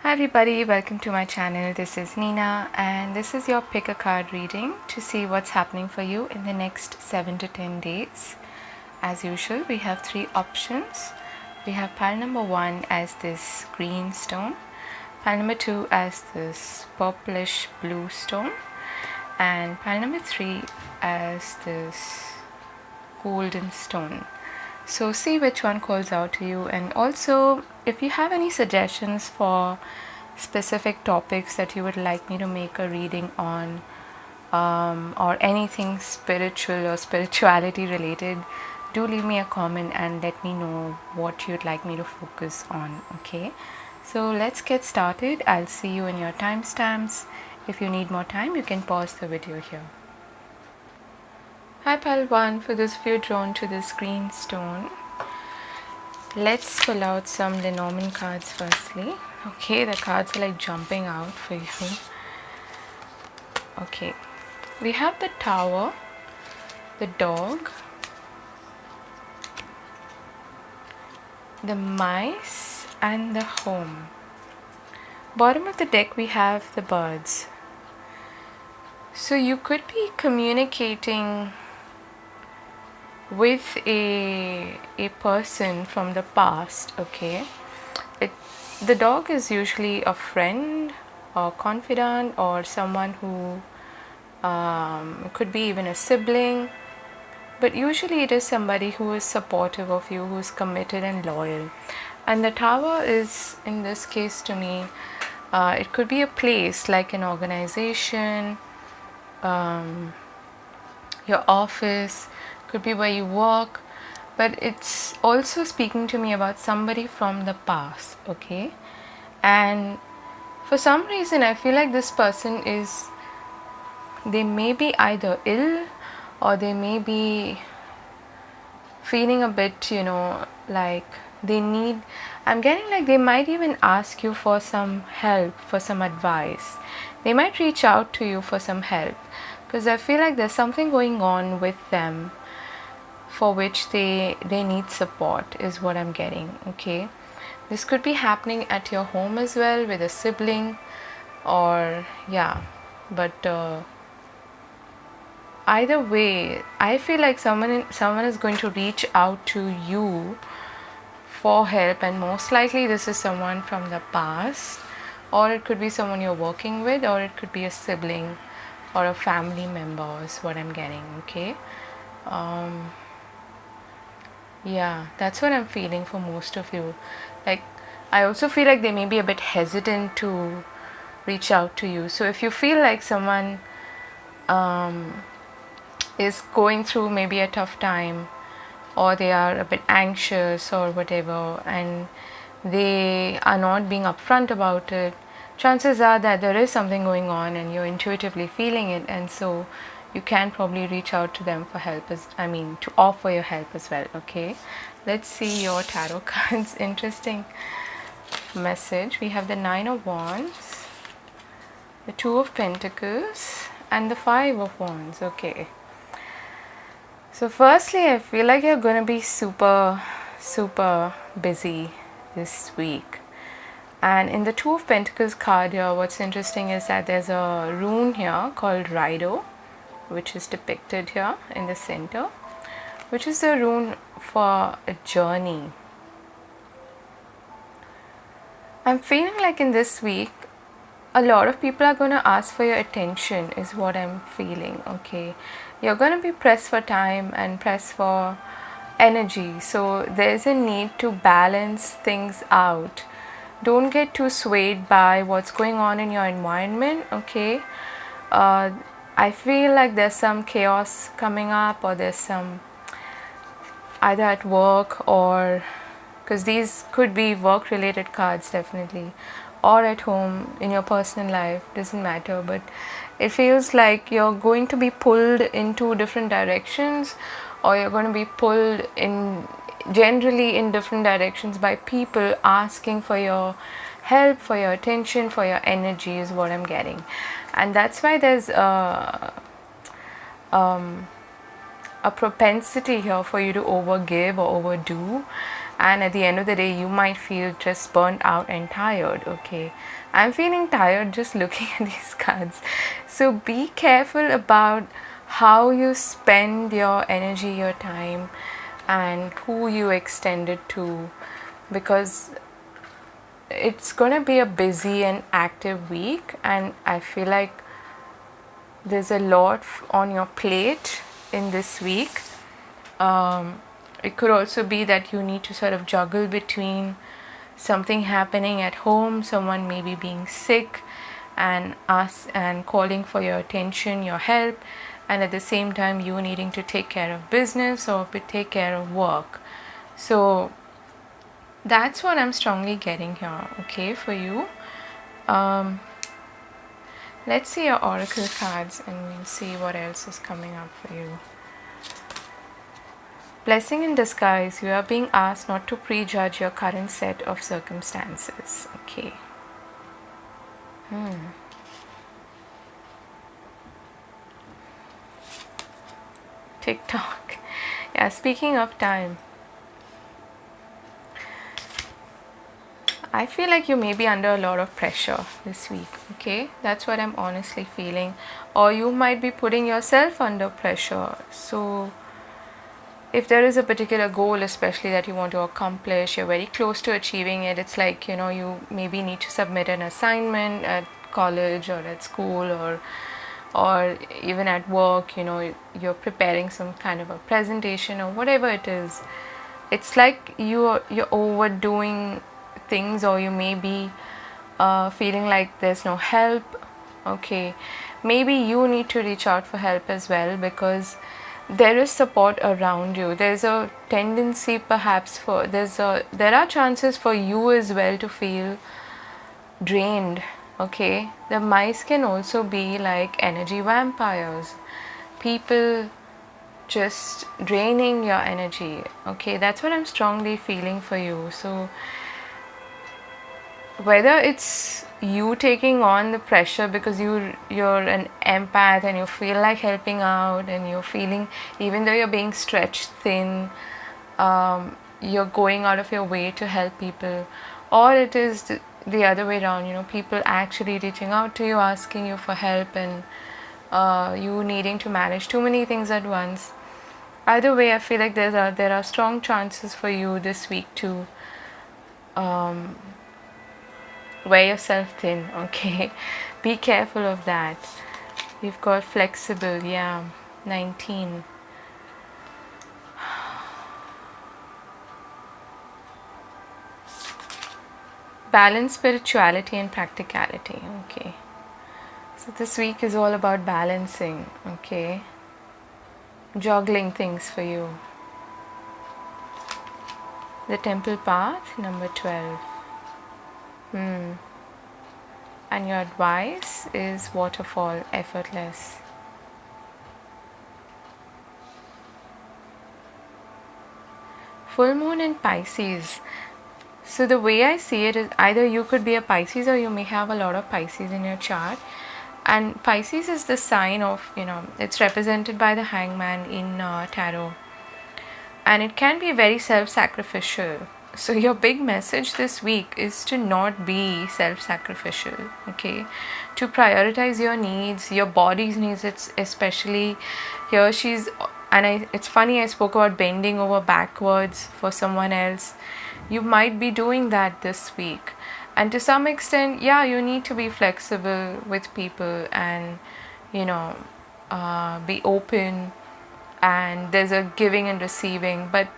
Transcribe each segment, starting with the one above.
Hi everybody, welcome to my channel. This is Nina and this is your pick a card reading to see what's happening for you in the next 7 to 10 days. As usual, we have three options. We have pile number 1 as this green stone, pile number 2 as this purplish blue stone, and pile number 3 as this golden stone. So see which one calls out to you, and also if you have any suggestions for specific topics that you would like me to make a reading on, or anything spiritual or spirituality related, do leave me a comment and let me know what you'd like me to focus on. Okay, so let's get started. I'll see you in your timestamps. If you need more time, you can pause the video here. Hi pile 1, for those of you drawn to this green stone, let's pull out some Lenormand cards firstly. Okay, the cards are like jumping out for you. Okay, we have the Tower, the Dog, the Mice, and the Home. Bottom of the deck we have the Birds. So you could be communicating with a person from the past. Okay, the dog is usually a friend or confidant or someone who could be even a sibling, but usually it is somebody who is supportive of you, who is committed and loyal. And the Tower is, in this case to me, it could be a place like an organization, your office, could be where you work, but it's also speaking to me about somebody from the past. Okay, and for some reason I feel like this person is, they may be either ill or they may be feeling a bit, like they need, I'm getting like they might even ask you for some help, for some advice. They might reach out to you for some help because I feel like there's something going on with them for which they need support, is what I'm getting. Okay, this could be happening at your home as well with a sibling, or but either way I feel like someone is going to reach out to you for help, and most likely this is someone from the past, or it could be someone you're working with, or it could be a sibling or a family member, is what I'm getting. Okay, that's what I'm feeling for most of you. Like, I also feel like they may be a bit hesitant to reach out to you. So if you feel like someone is going through maybe a tough time, or they are a bit anxious or whatever, and they are not being upfront about it, chances are that there is something going on and you're intuitively feeling it, and so you can probably reach out to them for help, to offer your help as well. Okay, let's see your tarot cards. Interesting message. We have the 9 of Wands, the 2 of Pentacles, and the 5 of Wands. Okay, so firstly I feel like you're going to be super busy this week. And in the 2 of Pentacles card here, what's interesting is that there's a rune here called Rido, which is depicted here in the center, which is the rune for a journey. I'm feeling like in this week a lot of people are going to ask for your attention, is what I'm feeling. Okay, you're going to be pressed for time and pressed for energy, so there's a need to balance things out. Don't get too swayed by what's going on in your environment. Okay, I feel like there's some chaos coming up, or there's some, either at work, or because these could be work related cards definitely, or at home in your personal life, doesn't matter, but it feels like you're going to be pulled into different directions, or you're going to be pulled in generally in different directions by people asking for your help, for your attention, for your energy, is what I'm getting. And that's why there's a propensity here for you to overgive or overdo, and at the end of the day you might feel just burnt out and tired. Okay, I'm feeling tired just looking at these cards. So be careful about how you spend your energy, your time, and who you extend it to, because it's going to be a busy and active week, and I feel like there's a lot on your plate in this week. It could also be that you need to sort of juggle between something happening at home, someone maybe being sick, and us and calling for your attention, your help, and at the same time you needing to take care of business or take care of work. So that's what I'm strongly getting here, okay, for you. Let's see your oracle cards and we'll see what else is coming up for you. Blessing in disguise, you are being asked not to prejudge your current set of circumstances. Okay. TikTok. Yeah, speaking of time, I feel like you may be under a lot of pressure this week. Okay, that's what I'm honestly feeling. Or you might be putting yourself under pressure. So if there is a particular goal especially that you want to accomplish, you're very close to achieving it, it's like, you know, you maybe need to submit an assignment at college or at school, or even at work, you know, you're preparing some kind of a presentation or whatever it is. It's like you're overdoing things, or you may be feeling like there's no help. Okay, maybe you need to reach out for help as well, because there is support around you. There's a tendency perhaps for there are chances for you as well to feel drained. Okay, the mice can also be like energy vampires, people just draining your energy. Okay, that's what I'm strongly feeling for you. So whether it's you taking on the pressure because you're an empath and you feel like helping out, and you're feeling, even though you're being stretched thin, you're going out of your way to help people, or it is the other way around, you know, people actually reaching out to you, asking you for help, and you needing to manage too many things at once. Either way, I feel like there are strong chances for you this week to wear yourself thin. Okay, be careful of that. You've got flexible, yeah, 19. Balance spirituality and practicality. Okay, so this week is all about balancing. Okay, juggling things for you. The temple path, number 12. And your advice is waterfall, effortless. Full moon in Pisces. So the way I see it is, either you could be a Pisces or you may have a lot of Pisces in your chart. And Pisces is the sign of, you know, it's represented by the hangman in tarot. And it can be very self-sacrificial. So your big message this week is to not be self-sacrificial, okay? To prioritize your needs, your body's needs. It's especially here it's funny, I spoke about bending over backwards for someone else. You might be doing that this week. And to some extent, yeah, you need to be flexible with people and, you know, be open, and there's a giving and receiving. But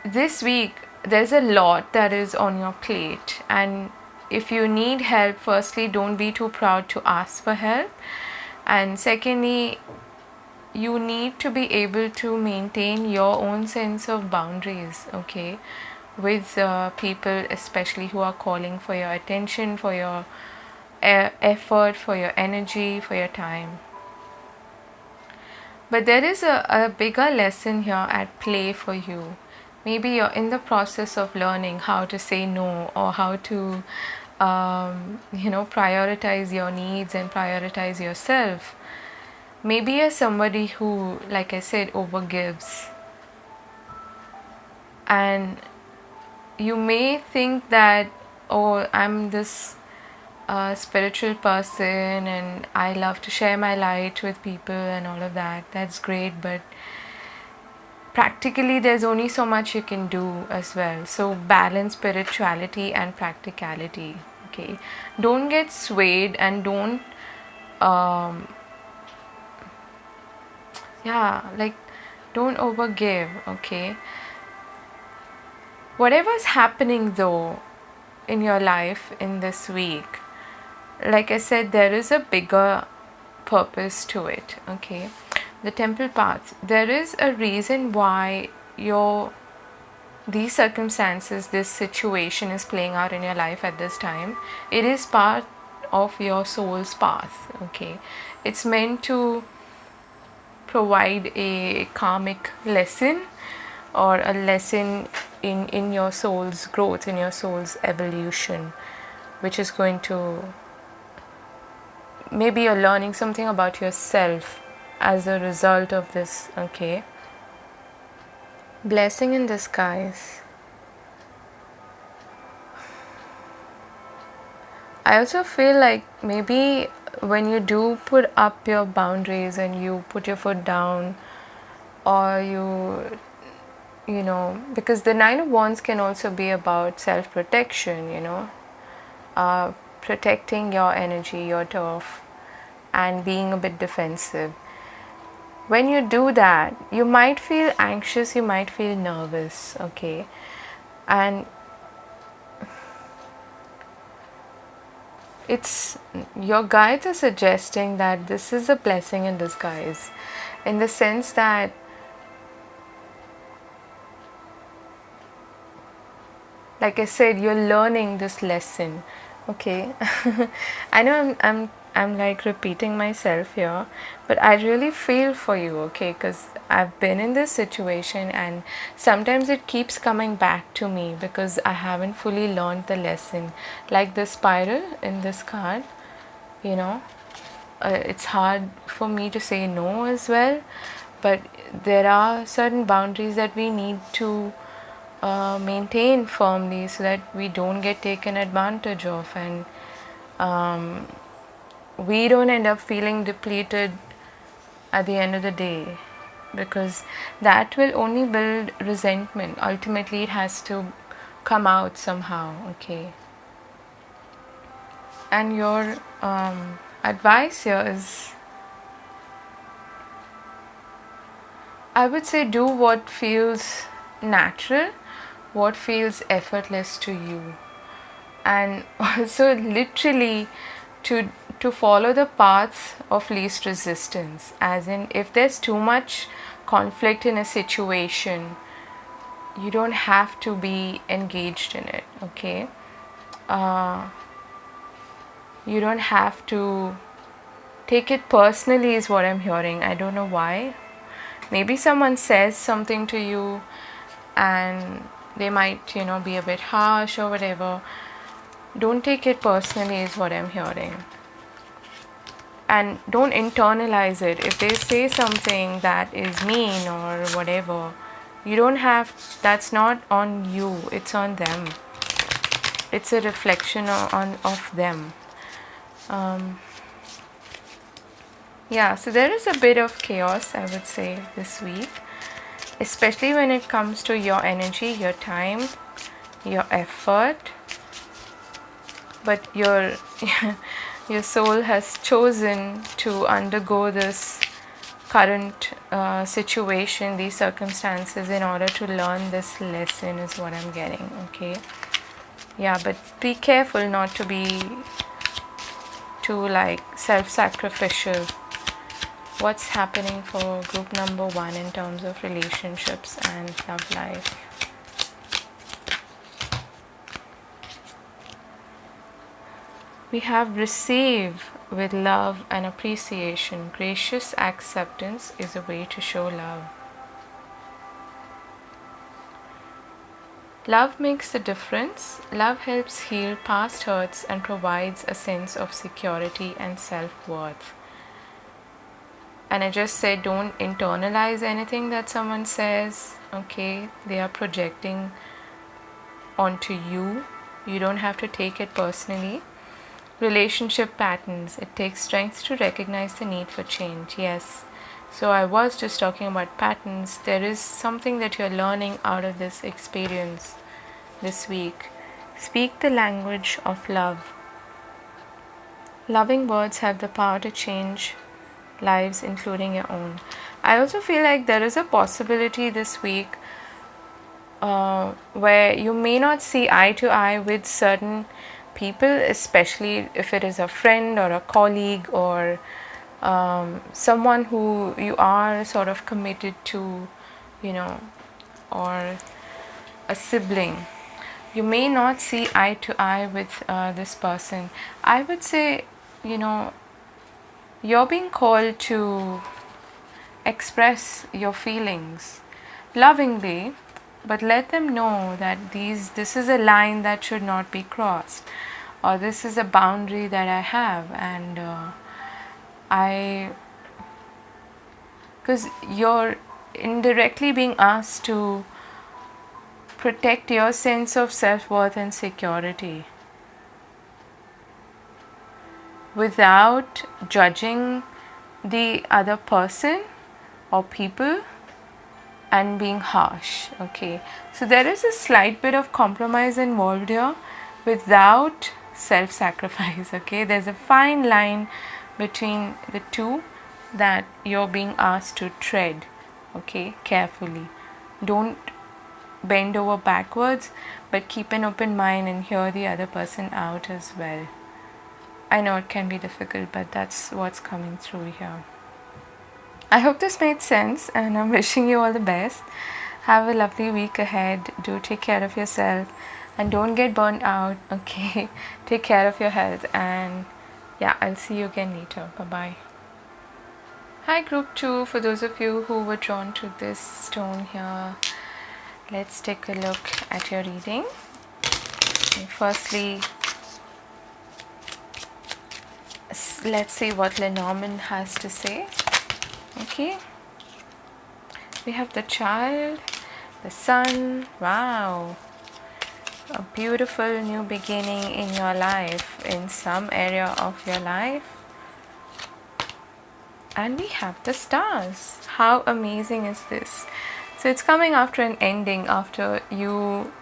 this week there's a lot that is on your plate, and if you need help, firstly, don't be too proud to ask for help, and secondly, you need to be able to maintain your own sense of boundaries, okay, with people especially who are calling for your attention, for your effort, for your energy, for your time. But there is a bigger lesson here at play for you. Maybe you're in the process of learning how to say no, or how to, prioritize your needs and prioritize yourself. Maybe you're somebody who, like I said, overgives. And you may think that, oh, I'm this spiritual person and I love to share my light with people and all of that. That's great, but practically there's only so much you can do as well. So balance spirituality and practicality. Okay, don't get swayed and don't um yeah, like, don't overgive. Okay, whatever's happening though in your life in this week, like I said, there is a bigger purpose to it. Okay, the temple path, there is a reason why your these circumstances, this situation is playing out in your life at this time. It is part of your soul's path. Okay, it's meant to provide a karmic lesson, or a lesson in your soul's growth, in your soul's evolution, which is going to, maybe you're learning something about yourself as a result of this. Okay, blessing in disguise. I also feel like maybe when you do put up your boundaries and you put your foot down, or you know, because the Nine of Wands can also be about self protection, you know, protecting your energy, your turf, and being a bit defensive. When you do that, you might feel anxious, you might feel nervous. Okay, and it's, your guides are suggesting that this is a blessing in disguise, in the sense that like I said, you're learning this lesson. Okay, I know I'm like repeating myself here, but I really feel for you. Okay, because I've been in this situation and sometimes it keeps coming back to me because I haven't fully learned the lesson. Like the spiral in this card, you know, it's hard for me to say no as well, but there are certain boundaries that we need to maintain firmly so that we don't get taken advantage of, and we don't end up feeling depleted at the end of the day, because that will only build resentment. Ultimately it has to come out somehow. Okay, and your advice here is, I would say, do what feels natural, what feels effortless to you, and also literally to follow the path of least resistance. As in, if there's too much conflict in a situation, you don't have to be engaged in it. Okay, you don't have to take it personally is what I'm hearing. I don't know why. Maybe someone says something to you and they might, you know, be a bit harsh or whatever. Don't take it personally is what I'm hearing. And don't internalize it. If they say something that is mean or whatever, you don't have, that's not on you, it's on them. It's a reflection of them. Yeah, so there is a bit of chaos, I would say, this week, especially when it comes to your energy, your time, your effort. But your your soul has chosen to undergo this current situation, these circumstances, in order to learn this lesson is what I'm getting. Okay, yeah, but be careful not to be too like self-sacrificial. What's happening for group number 1 in terms of relationships and love life? We have receive with love and appreciation. Gracious acceptance is a way to show love. Love makes a difference. Love helps heal past hurts and provides a sense of security and self-worth. And I just said, don't internalize anything that someone says. okay? They are projecting onto you. You don't have to take it personally. Relationship patterns. It takes strength to recognize the need for change. Yes. So I was just talking about patterns. There is something that you're learning out of this experience this week. Speak the language of love. Loving words have the power to change lives, including your own. I also feel like there is a possibility this week where you may not see eye to eye with certain people, especially if it is a friend or a colleague or someone who you are sort of committed to, you know, or a sibling. You may not see eye to eye with this person. I would say, you're being called to express your feelings lovingly, but let them know that this is a line that should not be crossed, or this is a boundary that I have, and because you're indirectly being asked to protect your sense of self-worth and security without judging the other person or people and being harsh. Okay, so there is a slight bit of compromise involved here without self-sacrifice. Okay, there's a fine line between the two that you're being asked to tread, okay, carefully. Don't bend over backwards, but keep an open mind and hear the other person out as well. I know it can be difficult, but that's what's coming through here. I hope this made sense, and I'm wishing you all the best. Have a lovely week ahead. Do take care of yourself and don't get burnt out, okay? Take care of your health, and yeah, I'll see you again later. Bye-bye. Hi, group 2. For those of you who were drawn to this stone here, let's take a look at your reading. Firstly, let's see what Lenormand has to say. Okay, we have the Child, the Sun. Wow, a beautiful new beginning in your life, in some area of your life. And we have the Stars. How amazing is this? So it's coming after an ending, after you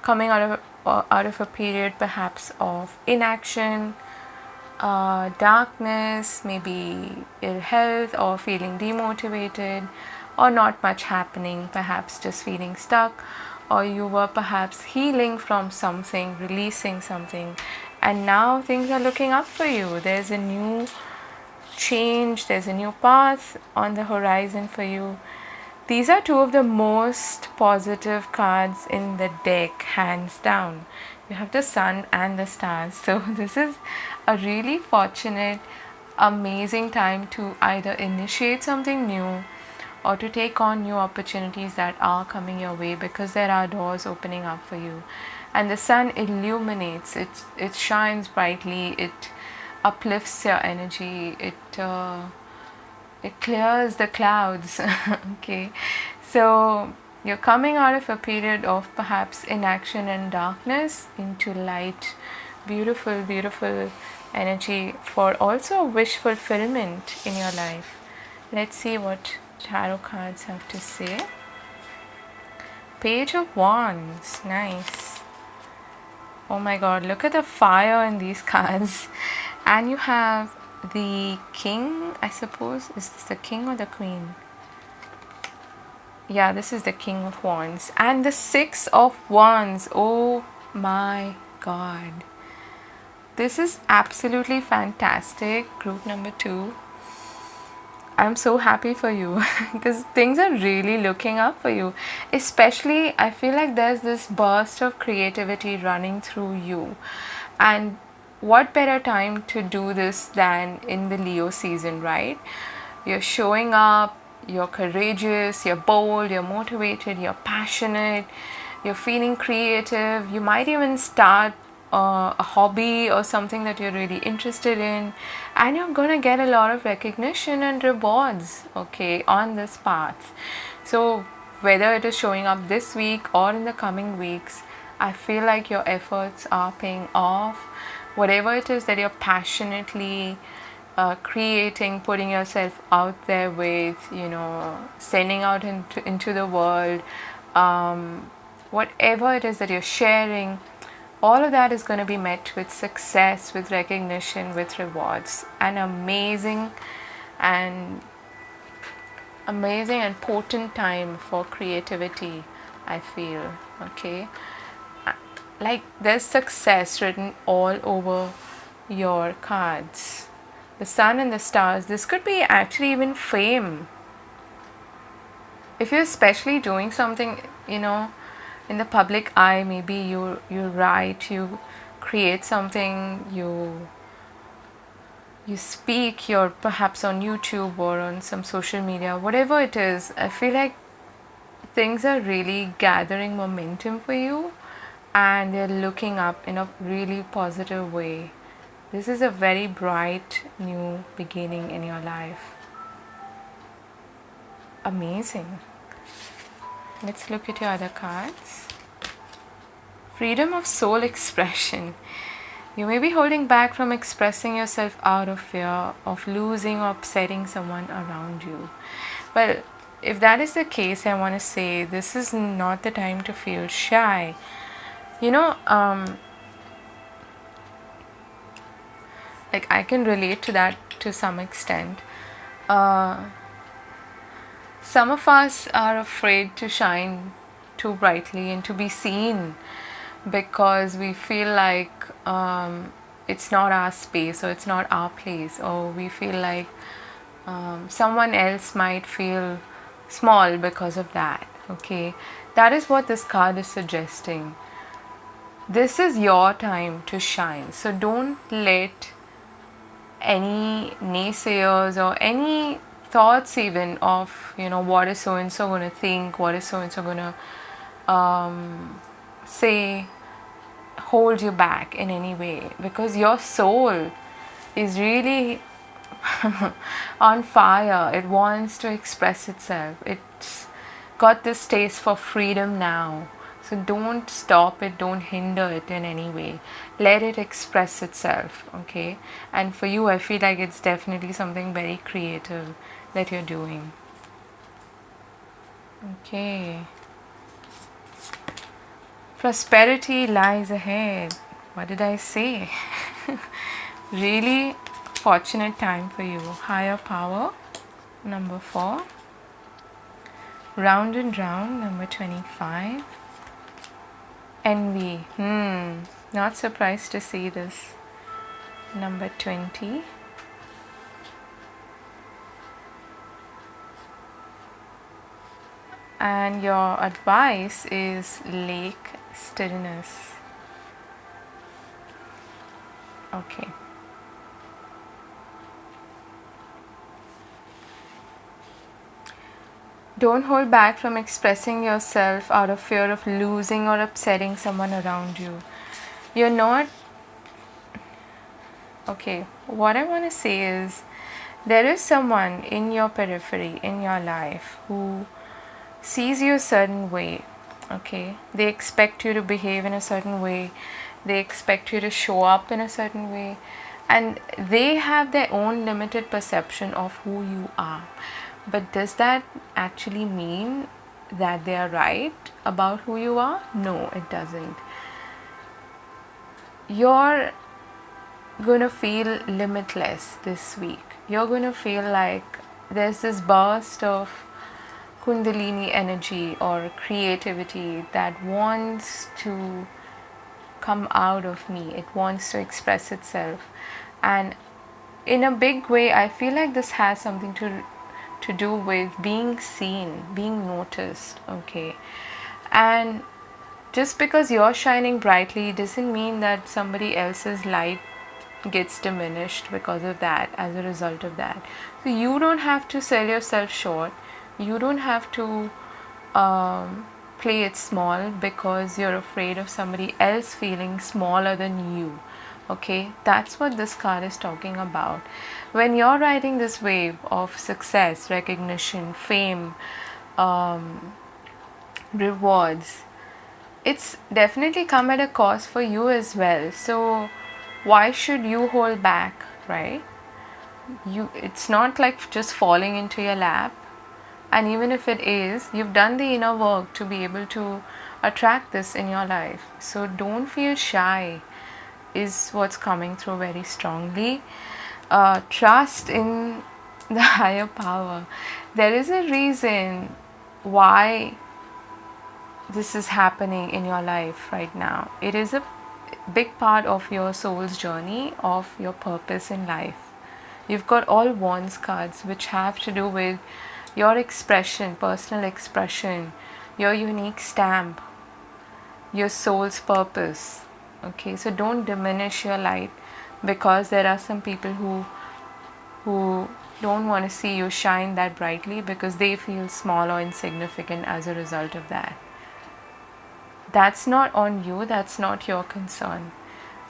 coming out of a period perhaps of inaction, darkness, maybe ill health, or feeling demotivated, or not much happening, perhaps just feeling stuck, or you were perhaps healing from something, releasing something, and now things are looking up for you. There's a new change, there's a new path on the horizon for you. These are two of the most positive cards in the deck, hands down. You have the Sun and the Stars. So this is a really fortunate, amazing time to either initiate something new or to take on new opportunities that are coming your way, because there are doors opening up for you. And the Sun illuminates, it shines brightly, it uplifts your energy, it clears the clouds. Okay, so you're coming out of a period of perhaps inaction and darkness into light, beautiful energy for also wish fulfillment in your life. Let's see what tarot cards have to say. Page of Wands. Nice. Oh my god, look at the fire in these cards. And you have the King, I suppose. Is this the King or the Queen? Yeah, this is the King of Wands. And the Six of Wands. Oh my god. This is absolutely fantastic. Group number 2. I'm so happy for you because things are really looking up for you. Especially, I feel like there's this burst of creativity running through you. And what better time to do this than in the Leo season, right? You're showing up, you're courageous, you're bold, you're motivated, you're passionate, you're feeling creative. You might even start a hobby or something that you're really interested in, and you're gonna get a lot of recognition and rewards, okay, on this path. So whether it is showing up this week or in the coming weeks, I feel like your efforts are paying off. Whatever it is that you're passionately creating, putting yourself out there with, sending out into the world, whatever it is that you're sharing, all of that is going to be met with success, with recognition, with rewards. An and amazing and potent time for creativity, I feel. Okay, like there's success written all over your cards. The sun and the stars. This could be actually even fame. If you're especially doing something, in the public eye, maybe you write, you create something, you speak, you're perhaps on YouTube or on some social media, whatever it is, I feel like things are really gathering momentum for you and they're looking up in a really positive way. This is a very bright new beginning in your life. Amazing. Let's look at your other cards. Freedom of soul expression. You may be holding back from expressing yourself out of fear of losing or upsetting someone around you. Well, if that is the case, I want to say this is not the time to feel shy. Like I can relate to that to some extent. Some of us are afraid to shine too brightly and to be seen because we feel like it's not our space or it's not our place, or we feel like someone else might feel small because of that. Okay, that is what this card is suggesting. This is your time to shine, so don't let any naysayers or any thoughts even of what is so and so going to think, what is so and so going to say, hold you back in any way, because your soul is really on fire. It wants to express itself. It's got this taste for freedom now. So don't stop it, don't hinder it in any way. Let it express itself, okay? And for you, I feel like it's definitely something very creative that you're doing. Okay. Prosperity lies ahead. What did I say? Really fortunate time for you. Higher power, number 4. Round and round, number 25. Envy. Not surprised to see this. Number 20. And your advice is lake stillness. Okay. Don't hold back from expressing yourself out of fear of losing or upsetting someone around you. You're not... Okay, what I want to say is there is someone in your periphery, in your life, who sees you a certain way. Okay, they expect you to behave in a certain way, they expect you to show up in a certain way, and they have their own limited perception of who you are. But does that actually mean that they are right about who you are? No, it doesn't. You're gonna feel limitless this week. You're gonna feel like there's this burst of Kundalini energy or creativity that wants to come out of me. It wants to express itself. And in a big way, I feel like this has something to do with being seen, being noticed, okay? And just because you're shining brightly doesn't mean that somebody else's light gets diminished because of that, as a result of that. So you don't have to sell yourself short. You don't have to play it small because you're afraid of somebody else feeling smaller than you. Okay, that's what this card is talking about. When you're riding this wave of success, recognition, fame, rewards, it's definitely come at a cost for you as well. So why should you hold back, right? It's not like just falling into your lap. And even if it is, you've done the inner work to be able to attract this in your life. So don't feel shy, is what's coming through very strongly. Trust in the higher power. There is a reason why this is happening in your life right now. It is a big part of your soul's journey, of your purpose in life. You've got all wands cards which have to do with your expression, personal expression, your unique stamp, your soul's purpose. Okay, so don't diminish your light because there are some people who don't want to see you shine that brightly because they feel small or insignificant as a result of that. That's not on you, that's not your concern.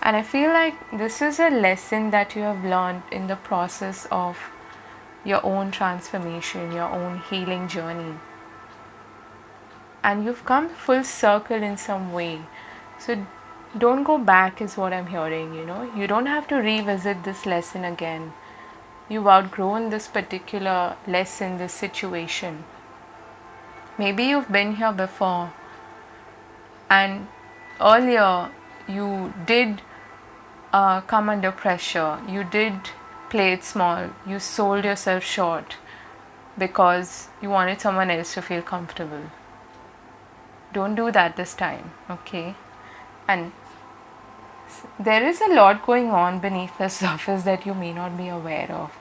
And I feel like this is a lesson that you have learned in the process of your own transformation, your own healing journey. And you've come full circle in some way. So don't go back, is what I'm hearing, you know. You don't have to revisit this lesson again. You've outgrown this particular lesson, this situation. Maybe you've been here before, and earlier you did come under pressure. You did play it small. You sold yourself short because you wanted someone else to feel comfortable. Don't do that this time, okay? And there is a lot going on beneath the surface that you may not be aware of.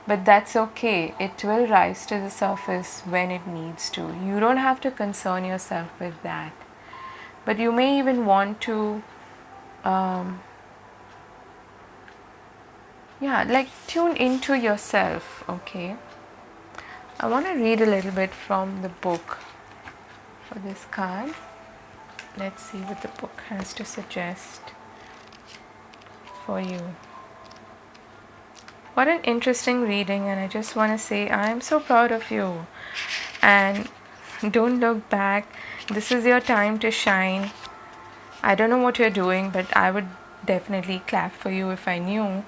But that's okay. It will rise to the surface when it needs to. You don't have to concern yourself with that. But you may even want to tune into yourself, okay? I want to read a little bit from the book for this card. Let's see what the book has to suggest for you. What an interesting reading, and I just want to say I am so proud of you. And don't look back. This is your time to shine. I don't know what you're doing, but I would definitely clap for you if I knew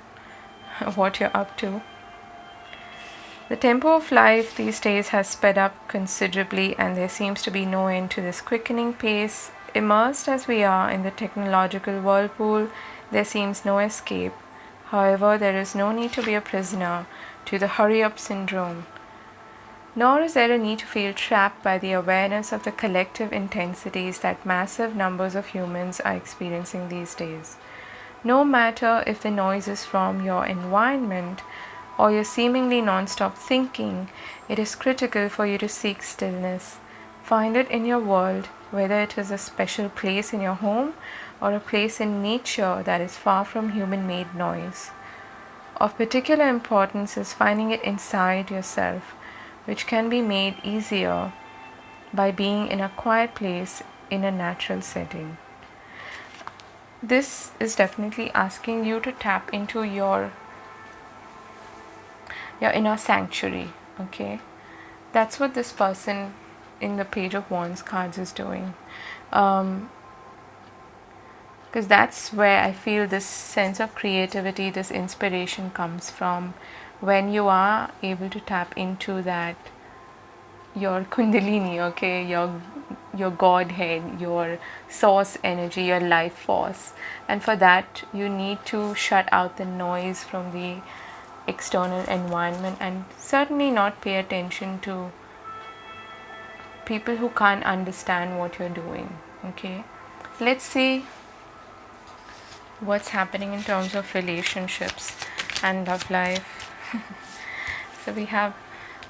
what you're up to. The tempo of life these days has sped up considerably, and there seems to be no end to this quickening pace. Immersed as we are in the technological whirlpool, there seems no escape. However, there is no need to be a prisoner to the hurry-up syndrome, nor is there a need to feel trapped by the awareness of the collective intensities that massive numbers of humans are experiencing these days. No matter if the noise is from your environment or your seemingly non-stop thinking, it is critical for you to seek stillness. Find it in your world, whether it is a special place in your home or a place in nature that is far from human-made noise. Of particular importance is finding it inside yourself, which can be made easier by being in a quiet place in a natural setting. This is definitely asking you to tap into your inner sanctuary, okay? That's what this person in the Page of Wands cards is doing. Because that's where I feel this sense of creativity, this inspiration comes from, when you are able to tap into that, your kundalini, okay, your godhead, your source energy, your life force. And for that you need to shut out the noise from the external environment, and certainly not pay attention to people who can't understand what you're doing, okay? Let's see what's happening in terms of relationships and love life. So we have,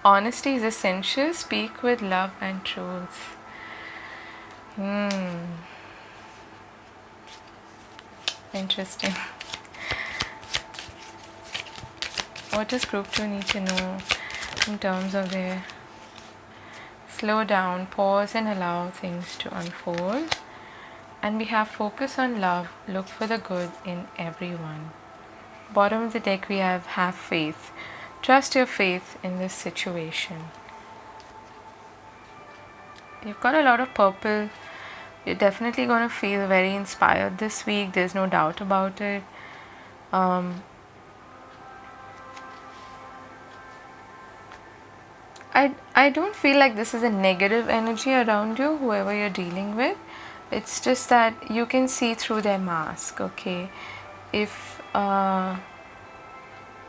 honesty is essential, speak with love and truth. Interesting. What does group 2 need to know in terms of their slow down, pause and allow things to unfold? And we have focus on love, look for the good in everyone. Bottom of the deck we have faith. Trust your faith in this situation. you've got a lot of purple. You're definitely going to feel very inspired this week. There's no doubt about it. I don't feel like this is a negative energy around you, whoever you're dealing with. It's just that you can see through their mask, okay? If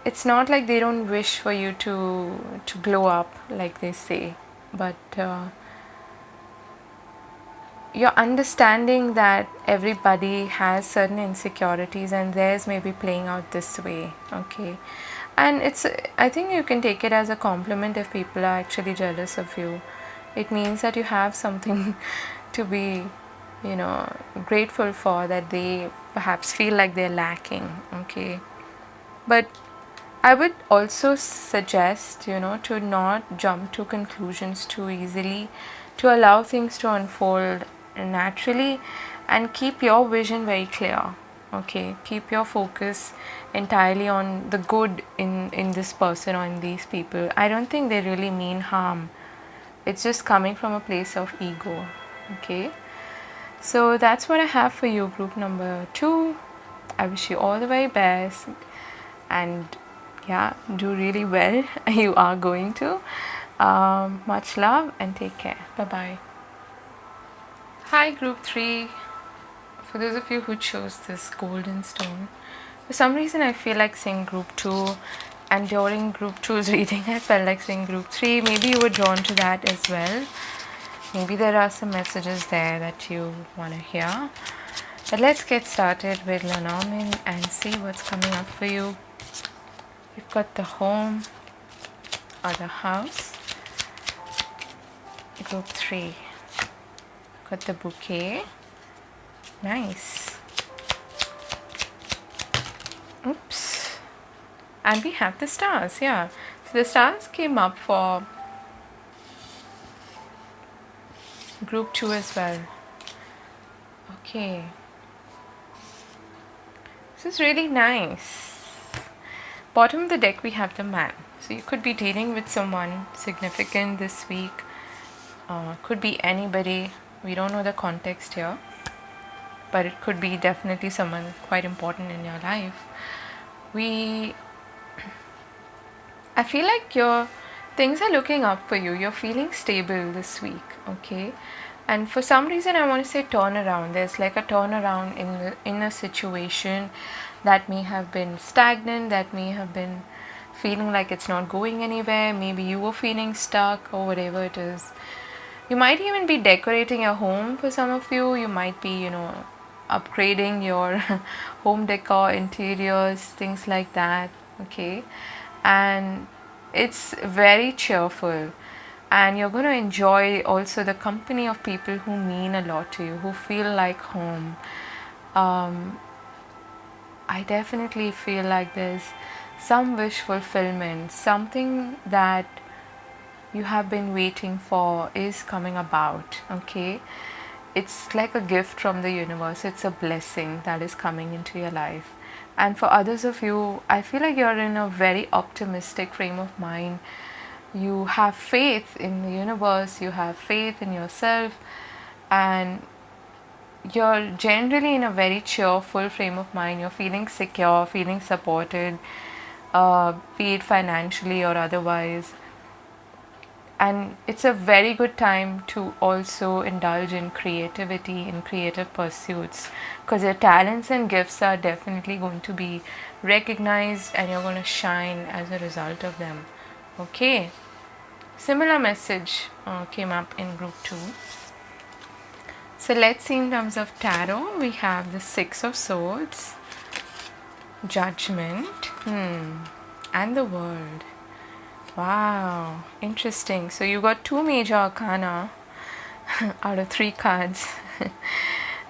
it's not like they don't wish for you to glow up, like they say, but you're understanding that everybody has certain insecurities and theirs may be playing out this way, okay? And I think you can take it as a compliment if people are actually jealous of you. It means that you have something to be, grateful for, that they perhaps feel like they're lacking, okay? But I would also suggest, to not jump to conclusions too easily, to allow things to unfold naturally and keep your vision very clear, okay? Keep your focus entirely on the good in this person or in these people. I don't think they really mean harm. It's just coming from a place of ego, okay? So that's what I have for you, group number 2. I wish you all the very best, and do really well. You are going to. Much love and take care. Bye bye. Hi, group 3. For those of you who chose this golden stone, for some reason I feel like saying group 2, and during group 2's reading I felt like saying group 3. Maybe you were drawn to that as well. Maybe there are some messages there that you want to hear. But let's get started with Lenormand and see what's coming up for you. You've got the home or the house. Group 3. Got the bouquet. Nice. Oops. And we have the stars, yeah. So the stars came up for group 2 as well. Okay. This is really nice. Bottom of the deck we have the man. So you could be dealing with someone significant this week. Could be anybody. We don't know the context here. But it could be definitely someone quite important in your life. I feel like things are looking up for you. You're feeling stable this week, okay? And for some reason I want to say turnaround. There's like a turnaround in a situation that may have been stagnant, that may have been feeling like it's not going anywhere. Maybe you were feeling stuck or whatever it is. You might even be decorating your home for some of you. You might be, upgrading your home decor, interiors, things like that, okay? And it's very cheerful. And you're going to enjoy also the company of people who mean a lot to you, who feel like home. I definitely feel like there's some wish fulfillment, something that you have been waiting for is coming about, okay? It's like a gift from the universe. It's a blessing that is coming into your life. And for others of you, I feel like you're in a very optimistic frame of mind. You have faith in the universe, you have faith in yourself, and you're generally in a very cheerful frame of mind. You're feeling secure, feeling supported, be it financially or otherwise. And it's a very good time to also indulge in creativity, in creative pursuits, because your talents and gifts are definitely going to be recognized and you're going to shine as a result of them. Okay. Similar message came up in group 2. So let's see in terms of tarot. We have the 6 of Swords, Judgment, and the World. Wow, interesting. So you got 2 major arcana out of 3 cards.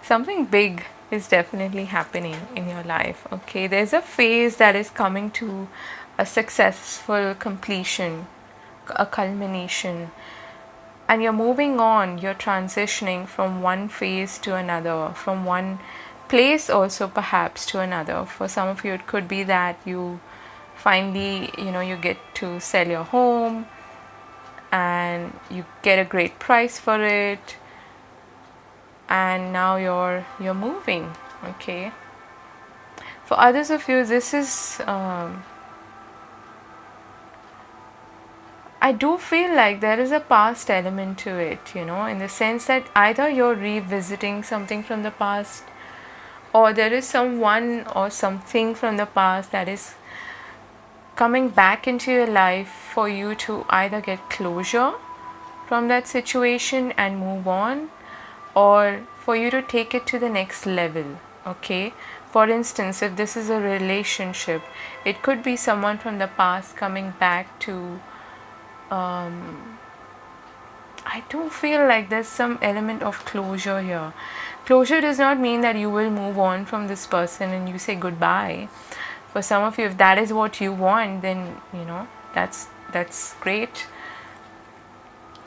Something big is definitely happening in your life. Okay, there's a phase that is coming to a successful completion, a culmination, and you're moving on. You're transitioning from one phase to another, from one place also perhaps to another. For some of you, it could be that you finally, you get to sell your home, and you get a great price for it, and now you're moving. Okay, for others of you, this is I do feel like there is a past element to it, in the sense that either you're revisiting something from the past, or there is someone or something from the past that is coming back into your life for you to either get closure from that situation and move on, or for you to take it to the next level. Okay, for instance, if this is a relationship, it could be someone from the past coming back to I do feel like there's some element of closure here. Closure does not mean that you will move on from this person and you say goodbye. For some of you, if that is what you want, then that's great.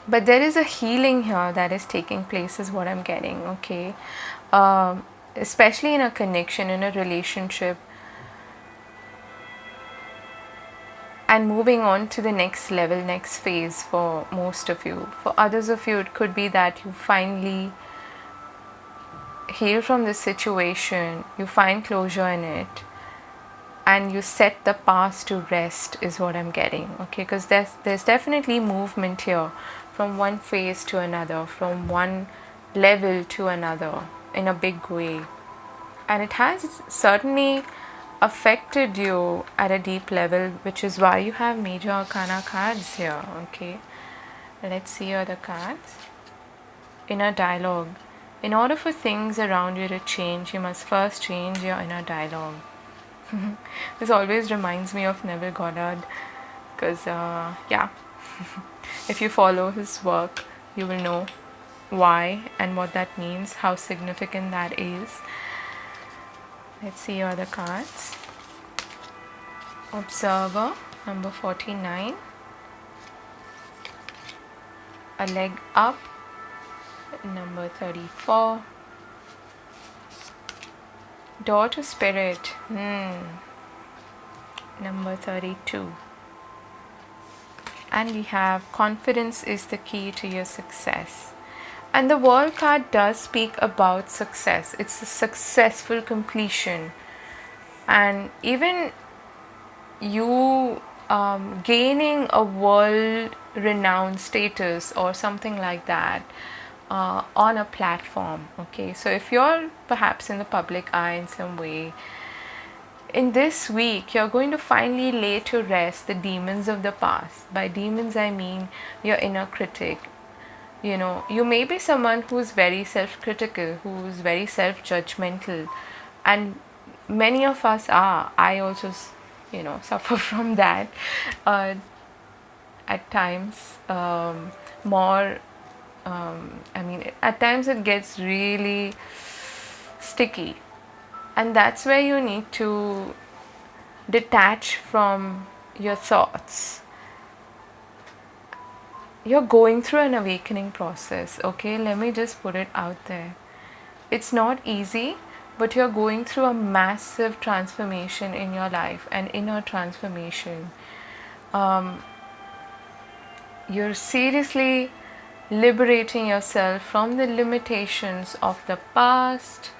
But there is a healing here that is taking place, is what I'm getting. Okay, especially in a connection, in a relationship, and moving on to the next level, next phase for most of you. For others of you, it could be that you finally heal from this situation, you find closure in it, and you set the past to rest, is what I'm getting. Okay, because there's definitely movement here from one phase to another, from one level to another in a big way. And it has certainly affected you at a deep level, which is why you have major arcana cards here. Okay, let's see other cards. Inner dialogue. In order for things around you to change, you must first change your inner dialogue. This always reminds me of Neville Goddard, because if you follow his work, you will know why and what that means, how significant that is. Let's see your other cards. Observer, number 49. A leg up, number 34. Door to spirit, number 32. And we have confidence is the key to your success. And the World card does speak about success. It's a successful completion. And even you gaining a world renowned status or something like that on a platform. Okay, so if you're perhaps in the public eye in some way, in this week you're going to finally lay to rest the demons of the past. By demons I mean your inner critic. You may be someone who's very self-critical, who's very self-judgmental, and many of us are. I also suffer from that at times, more at times it gets really sticky, and that's where you need to detach from your thoughts. You're going through an awakening process. Okay, let me just put it out there. It's not easy, but you're going through a massive transformation in your life, an inner transformation. You're seriously liberating yourself from the limitations of the past.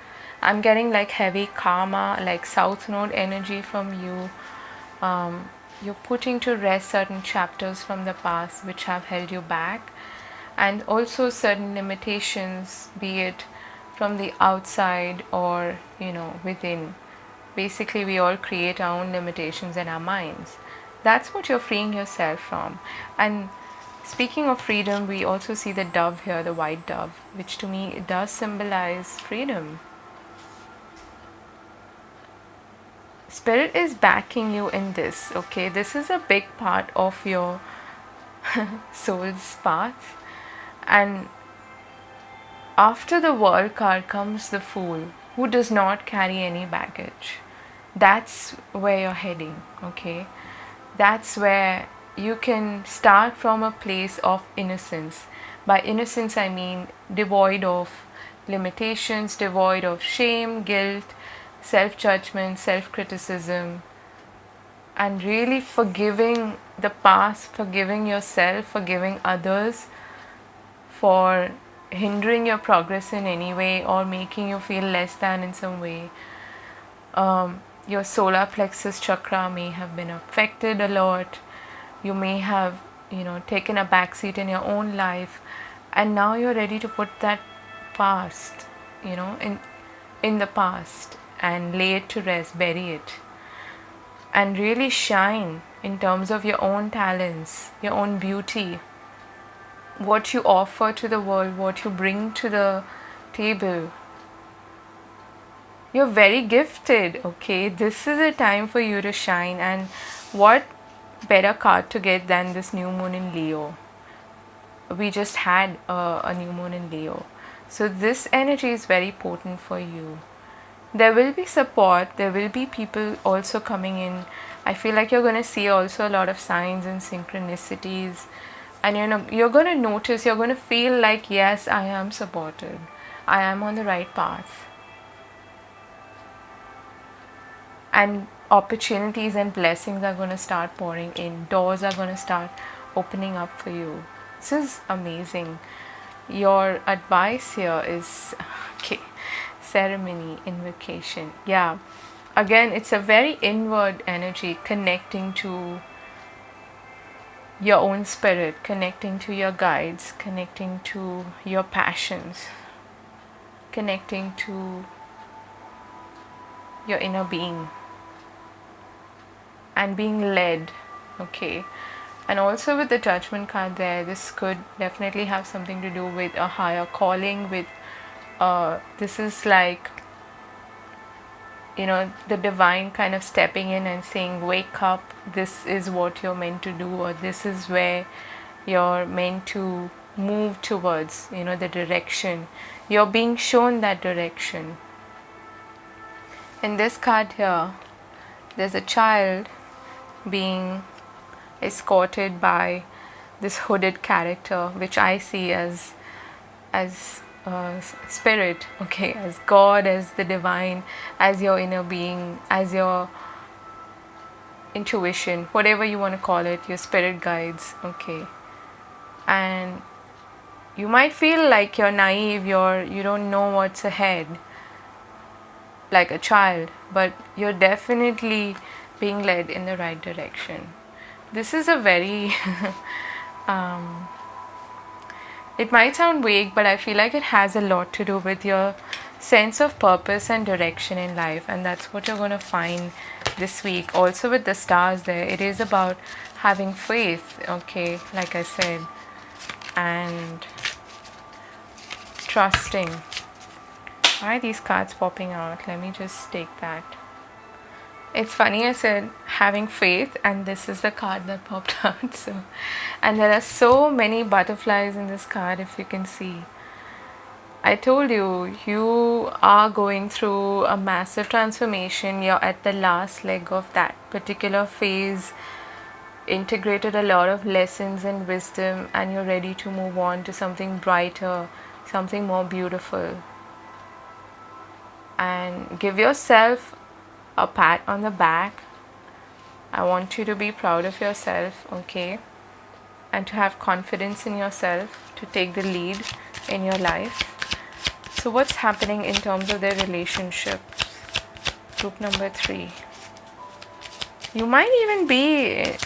I'm getting like heavy karma, like South Node energy from you. You're putting to rest certain chapters from the past which have held you back, and also certain limitations, be it from the outside or within. Basically, we all create our own limitations in our minds. That's what you're freeing yourself from. And speaking of freedom, we also see the dove here, the white dove, which to me it does symbolize freedom. Spirit is backing you in this. Okay, this is a big part of your soul's path. And after the World card comes the Fool, who does not carry any baggage. That's where you're heading. Okay, that's where you can start from a place of innocence. By innocence I mean devoid of limitations, devoid of shame, guilt, self-judgment, self-criticism, and really forgiving the past, forgiving yourself, forgiving others for hindering your progress in any way or making you feel less than in some way. Your solar plexus chakra may have been affected a lot. You may have, taken a backseat in your own life, and now you're ready to put that past, in the past and lay it to rest, bury it, and really shine in terms of your own talents, your own beauty, what you offer to the world, what you bring to the table. You're very gifted, okay? This is a time for you to shine, and what better card to get than this new moon in Leo? We just had a new moon in Leo. So this energy is very potent for you. There will be support, there will be people also coming in. I feel like you're going to see also a lot of signs and synchronicities, and you're going to notice, you're going to feel like, yes, I am supported, I am on the right path, and opportunities and blessings are going to start pouring in, doors are going to start opening up for you. This is amazing. Your advice here is okay, ceremony, invocation. Yeah, again, it's a very inward energy, connecting to your own spirit, connecting to your guides, connecting to your passions, connecting to your inner being, and being led, okay? And also with the Judgment card there, this could definitely have something to do with a higher calling, with this is like, the divine kind of stepping in and saying, wake up, this is what you're meant to do, or this is where you're meant to move towards, the direction. You're being shown that direction. In this card here, there's a child being escorted by this hooded character, which I see as spirit, okay, as God, as the divine, as your inner being, as your intuition, whatever you want to call it, your spirit guides, okay. And you might feel like you're naive, you don't know what's ahead, like a child, but you're definitely being led in the right direction. This is a very it might sound vague, but I feel like it has a lot to do with your sense of purpose and direction in life, and that's what you're going to find this week. Also with the stars there, it is about having faith, okay, like I said, and trusting. Why are these cards popping out? Let me just take that. It's funny, I said having faith, and this is the card that popped out. So, and there are so many butterflies in this card, if you can see. I told you, you are going through a massive transformation. You're at the last leg of that particular phase, integrated a lot of lessons and wisdom, and you're ready to move on to something brighter, something more beautiful. And give yourself a pat on the back. I want you to be proud of yourself, okay? And to have confidence in yourself, to take the lead in your life. So what's happening in terms of their relationships? Group number 3. You might even be,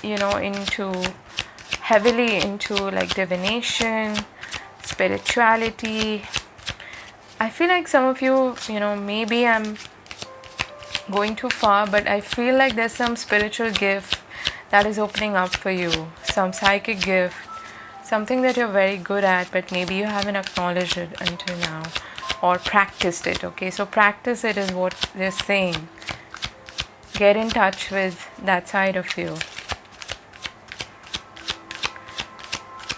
heavily into like divination, spirituality. I feel like some of you, maybe I'm going too far, but I feel like there's some spiritual gift that is opening up for you, some psychic gift, something that you're very good at, but maybe you haven't acknowledged it until now or practiced it, okay? So practice it is what they're saying. Get in touch with that side of you.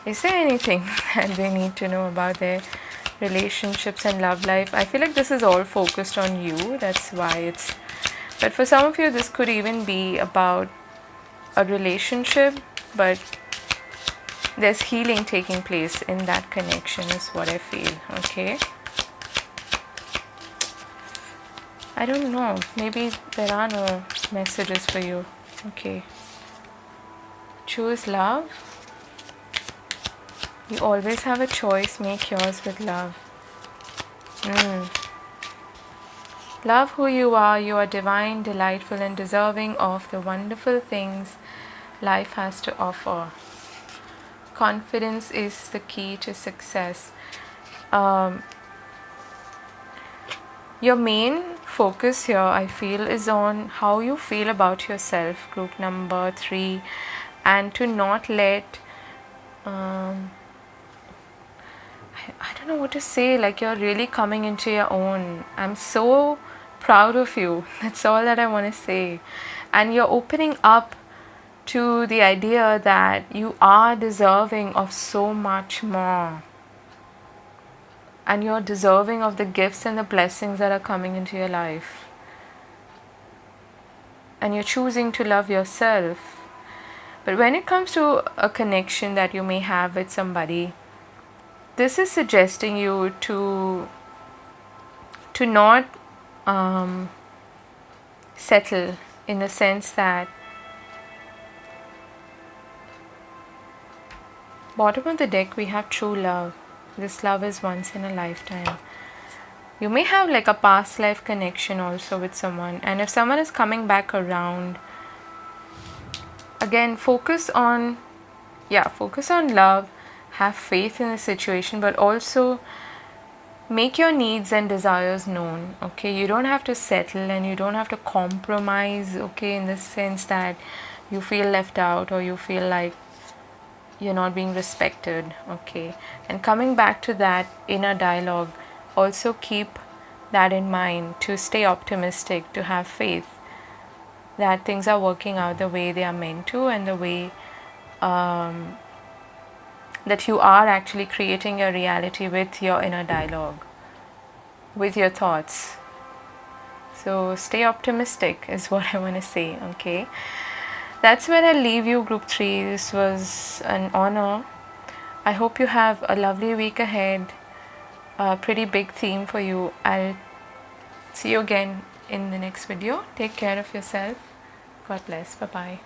Is there anything that they need to know about their relationships and love life? I feel like this is all focused on you, that's why it's, but for some of you this could even be about a relationship, but there's healing taking place in that connection is what I feel, okay? I don't know, maybe there are no messages for you, okay? choose love. You always have a choice. Make yours with love. Love who you are. You are divine, delightful, and deserving of the wonderful things life has to offer. Confidence is the key to success. Your main focus here, I feel, is on how you feel about yourself, group number 3, and to not let I don't know what to say, like you're really coming into your own. I'm so proud of you. That's all that I want to say. And you're opening up to the idea that you are deserving of so much more. And you're deserving of the gifts and the blessings that are coming into your life. And you're choosing to love yourself. But when it comes to a connection that you may have with somebody, this is suggesting you to not settle, in the sense that bottom of the deck we have true love. This love is once in a lifetime. You may have like a past life connection also with someone, and if someone is coming back around, again focus on love. Have faith in the situation, but also make your needs and desires known. Okay, you don't have to settle and you don't have to compromise, okay, in the sense that you feel left out or you feel like you're not being respected. Okay, and coming back to that inner dialogue, also keep that in mind, to stay optimistic, to have faith that things are working out the way they are meant to, and the way that you are actually creating your reality with your inner dialogue, with your thoughts. So stay optimistic is what I want to say. Okay, that's where I'll leave you, group 3. This was an honor. I hope you have a lovely week ahead. A pretty big theme for you. I'll see you again in the next video. Take care of yourself. God bless. Bye bye.